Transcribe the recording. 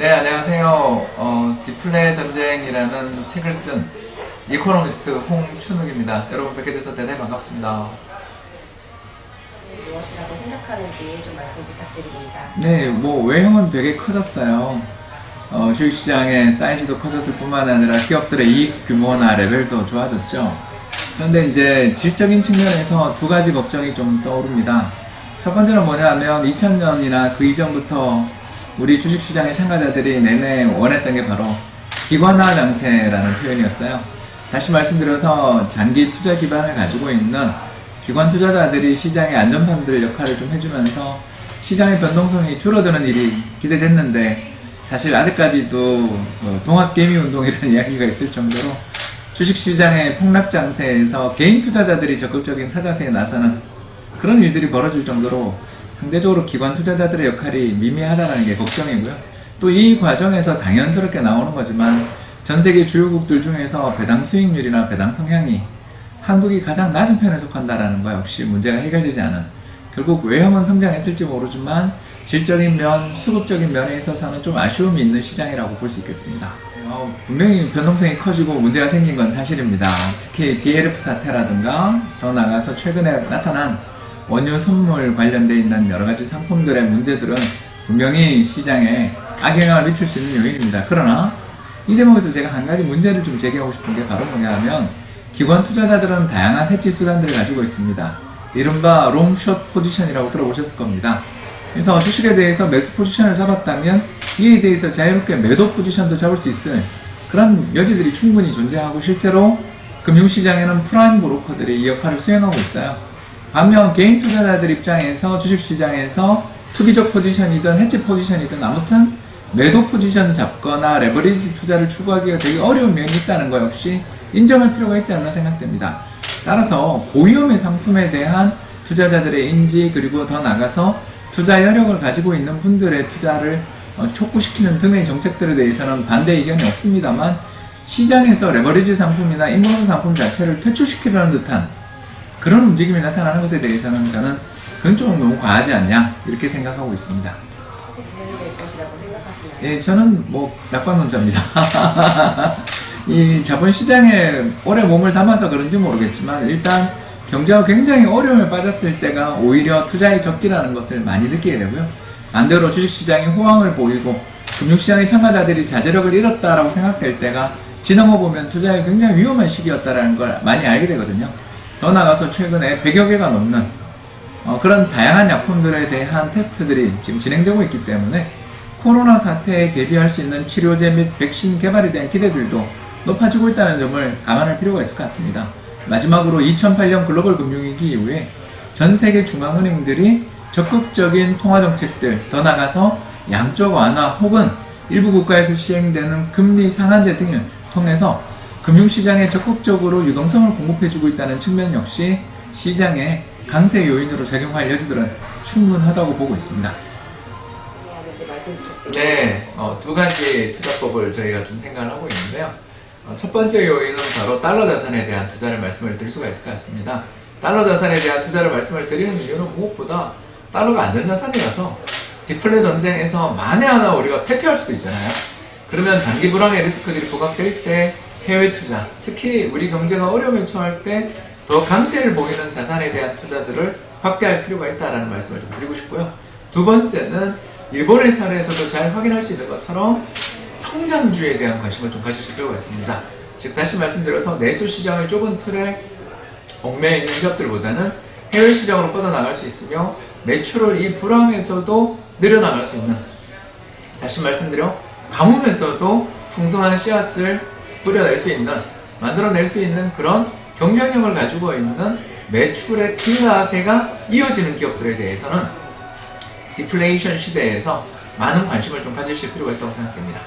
네, 안녕하세요. 디플레 전쟁이라는 책을 쓴 이코노미스트 홍춘욱입니다. 여러분 뵙게 돼서 대단히 반갑습니다. 무엇이라고 생각하는지 좀 말씀 부탁드립니다. 네, 외형은 되게 커졌어요. 주식시장의 사이즈도 커졌을 뿐만 아니라 기업들의 이익 규모나 레벨도 좋아졌죠. 그런데 이제 질적인 측면에서 두 가지 걱정이 좀 떠오릅니다. 첫 번째는 뭐냐면 2000년이나 그 이전부터 우리 주식시장의 참가자들이 내내 원했던 게 바로 기관화 장세라는 표현이었어요. 다시 말씀드려서 장기 투자 기반을 가지고 있는 기관 투자자들이 시장의 안전판들 역할을 좀 해주면서 시장의 변동성이 줄어드는 일이 기대됐는데, 사실 아직까지도 동학개미 운동이라는 이야기가 있을 정도로 주식시장의 폭락장세에서 개인 투자자들이 적극적인 사자세에 나서는 그런 일들이 벌어질 정도로 상대적으로 기관 투자자들의 역할이 미미하다는 게 걱정이고요. 또 이 과정에서 당연스럽게 나오는 거지만 전 세계 주요국들 중에서 배당 수익률이나 배당 성향이 한국이 가장 낮은 편에 속한다는 거 역시 문제가 해결되지 않은, 결국 외형은 성장했을지 모르지만 질적인 면, 수급적인 면에 있어서는 좀 아쉬움이 있는 시장이라고 볼 수 있겠습니다. 분명히 변동성이 커지고 문제가 생긴 건 사실입니다. 특히 DLF 사태라든가 더 나아가서 최근에 나타난 원유 선물 관련돼 있는 여러 가지 상품들의 문제들은 분명히 시장에 악영향을 미칠 수 있는 요인입니다. 그러나 이 대목에서 제가 한 가지 문제를 좀 제기하고 싶은 게 바로 뭐냐 하면, 기관 투자자들은 다양한 해지 수단들을 가지고 있습니다. 이른바 롱숏 포지션이라고 들어보셨을 겁니다. 그래서 주식에 대해서 매수 포지션을 잡았다면 이에 대해서 자유롭게 매도 포지션도 잡을 수 있을 그런 여지들이 충분히 존재하고, 실제로 금융시장에는 프라임 브로커들이 이 역할을 수행하고 있어요. 반면 개인 투자자들 입장에서 주식시장에서 투기적 포지션이든 해지 포지션이든 아무튼 매도 포지션 잡거나 레버리지 투자를 추구하기가 되게 어려운 면이 있다는 것 역시 인정할 필요가 있지 않나 생각됩니다. 따라서 고위험의 상품에 대한 투자자들의 인지, 그리고 더 나아가서 투자 여력을 가지고 있는 분들의 투자를 촉구시키는 등의 정책들에 대해서는 반대 의견이 없습니다만, 시장에서 레버리지 상품이나 인버스 상품 자체를 퇴출시키려는 듯한 그런 움직임이 나타나는 것에 대해서는 저는 그건 좀 너무 과하지 않냐, 이렇게 생각하고 있습니다. 진행될 것이라고 생각하시나요? 예, 저는 낙관론자입니다. 이 자본시장에 오래 몸을 담아서 그런지 모르겠지만, 일단 경제가 굉장히 어려움에 빠졌을 때가 오히려 투자의 적기라는 것을 많이 느끼게 되고요. 반대로 주식시장이 호황을 보이고 금융시장의 참가자들이 자제력을 잃었다라고 생각될 때가 지나고 보면 투자에 굉장히 위험한 시기였다는 걸 많이 알게 되거든요. 더 나아가서 최근에 100여 개가 넘는 그런 다양한 약품들에 대한 테스트들이 지금 진행되고 있기 때문에 코로나 사태에 대비할 수 있는 치료제 및 백신 개발에 대한 기대들도 높아지고 있다는 점을 감안할 필요가 있을 것 같습니다. 마지막으로 2008년 글로벌 금융위기 이후에 전 세계 중앙은행들이 적극적인 통화정책들, 더 나아가서 양적 완화 혹은 일부 국가에서 시행되는 금리 상한제 등을 통해서 금융시장에 적극적으로 유동성을 공급해주고 있다는 측면 역시 시장의 강세 요인으로 작용할 여지들은 충분하다고 보고 있습니다. 네, 두 가지 투자법을 저희가 좀 생각을 하고 있는데요. 첫 번째 요인은 바로 달러 자산에 대한 투자를 말씀을 드릴 수가 있을 것 같습니다. 달러 자산에 대한 투자를 말씀을 드리는 이유는 무엇보다 달러가 안전자산이라서 디플레 전쟁에서 만에 하나 우리가 패퇴할 수도 있잖아요. 그러면 장기 불황의 리스크들이 부각될 때 해외 투자, 특히 우리 경제가 어려움에 처할 때 더 강세를 보이는 자산에 대한 투자들을 확대할 필요가 있다는 말씀을 좀 드리고 싶고요. 두 번째는 일본의 사례에서도 잘 확인할 수 있는 것처럼 성장주에 대한 관심을 좀 가지실 필요가 있습니다. 즉 다시 말씀드려서 내수 시장의 좁은 틀에 얽매여 있는 기업들보다는 해외 시장으로 뻗어나갈 수 있으며 매출을 이 불황에서도 늘려나갈 수 있는, 다시 말씀드려 가뭄에서도 풍성한 씨앗을 뿌려낼 수 있는, 만들어낼 수 있는 그런 경쟁력을 가지고 있는 매출의 딜라세가 이어지는 기업들에 대해서는 디플레이션 시대에서 많은 관심을 좀 가지실 필요가 있다고 생각됩니다.